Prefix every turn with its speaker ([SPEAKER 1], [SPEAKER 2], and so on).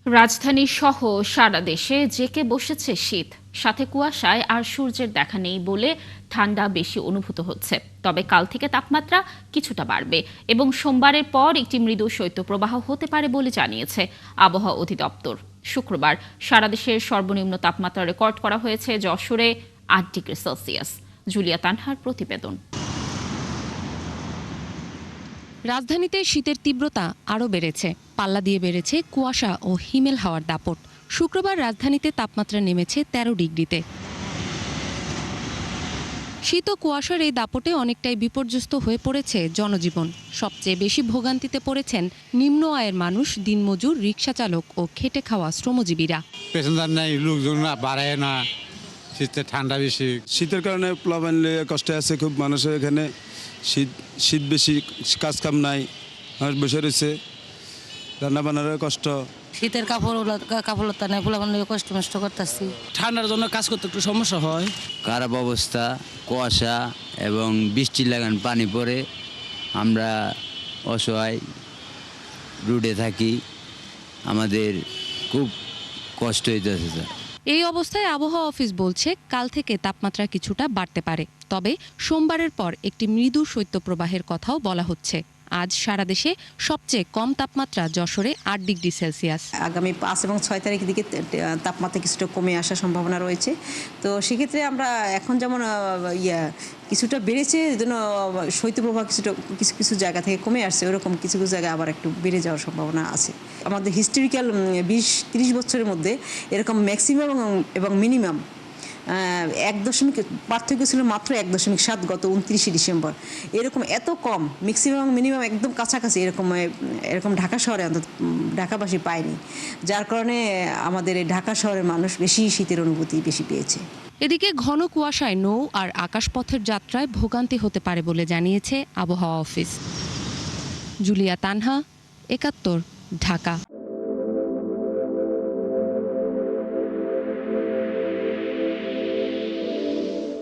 [SPEAKER 1] রাজধানী সহ সারা দেশে জেঁকে বসেছে শীত, সাথে কুয়াশায় আর সূর্যের দেখা নেই বলে ঠান্ডা বেশি অনুভূত হচ্ছে। তবে কাল থেকে তাপমাত্রা কিছুটা বাড়বে এবং সোমবারের পর একটি মৃদু শৈত্যপ্রবাহ হতে পারে বলে জানিয়েছে আবহাওয়া অধিদপ্তর। শুক্রবার সারা দেশের সর্বনিম্ন তাপমাত্রা রেকর্ড করা হয়েছে যশোরে ৮ ডিগ্রি সেলসিয়াস। জুলিয়া তানহার প্রতিবেদন।
[SPEAKER 2] রাজধানীতে শীতের তীব্রতা আরও বেড়েছে, পাল্লা দিয়ে বেড়েছে কুয়াশা ও হিমেল হাওয়ার দাপট। শুক্রবার রাজধানীতে তাপমাত্রা নেমেছে ১৩ ডিগ্রিতে। শীত ও কুয়াশার এই দাপটে অনেকটাই বিপর্যস্ত হয়ে পড়েছে জনজীবন। সবচেয়ে বেশি ভোগান্তিতে পড়েছেন নিম্ন আয়ের মানুষ, দিনমজুর, রিকশা চালক ও খেটে খাওয়া শ্রমজীবীরা।
[SPEAKER 3] প্যাসেঞ্জার নাই, লোকজন না বাড়ায় না, শীতে ঠান্ডা বেশি।
[SPEAKER 4] শীতের কারণে প্লাবন কষ্টে আছে খুব মানুষের এখানে। শীত বেশি, কাজ কাম নাই, মানুষ বসে রয়েছে, রান্না বান্নারও কষ্ট।
[SPEAKER 5] শীতের কাপড় নেই, পোলাপান কষ্ট মষ্ট করতেছি।
[SPEAKER 6] ঠান্ডার জন্য কাজ করতে একটু সমস্যা হয়।
[SPEAKER 7] খারাপ অবস্থা, কুয়াশা এবং বৃষ্টি লাগান পানি পড়ে, আমরা অসহায় রোডে থাকি, আমাদের খুব কষ্ট হইতেছে স্যার।
[SPEAKER 2] এই অবস্থায় আবহাওয়া অফিস বলছে কাল থেকে তাপমাত্রা কিছুটা বাড়তে পারে, তবে সোমবারের পর একটি মৃদু শৈত্যপ্রবাহের কথাও বলা হচ্ছে। আজ সারা দেশে সবচেয়ে কম তাপমাত্রা যশোরে ৮ ডিগ্রি সেলসিয়াস।
[SPEAKER 8] আগামী ৫ এবং ৬ তারিখের দিকে তাপমাত্রা কিছুটা কমে আসার সম্ভাবনা রয়েছে। তো সেক্ষেত্রে আমরা এখন যেমন কিছুটা বেড়েছে, এই জন্য শৈত্যপ্রবাহ কিছুটা কিছু কিছু জায়গা থেকে কমে আসছে, ওরকম কিছু কিছু জায়গায় আবার একটু বেড়ে যাওয়ার সম্ভাবনা আছে। আমাদের হিস্টোরিক্যাল ২০-৩০ বছরের মধ্যে এরকম ম্যাক্সিমাম এবং মিনিমাম 1 পার্থক্য ছিল মাত্র 1.7 গত 29 ডিসেম্বর। এরকম এত কম ম্যাক্সিমাম মিনিমাম একদম কাছাকাছি এরকম ঢাকা শহরে অন্তত ঢাকাবাসী পায়নি, যার কারণে আমাদের এই ঢাকা শহরের মানুষ বেশি শীতের অনুভূতি বেশি পেয়েছে।
[SPEAKER 2] এদিকে ঘন কুয়াশায় নৌ আর আকাশপথের যাত্রায় ভোগান্তি হতে পারে বলে জানিয়েছে আবহাওয়া অফিস। জুলিয়া তানহা, ৭১, ঢাকা।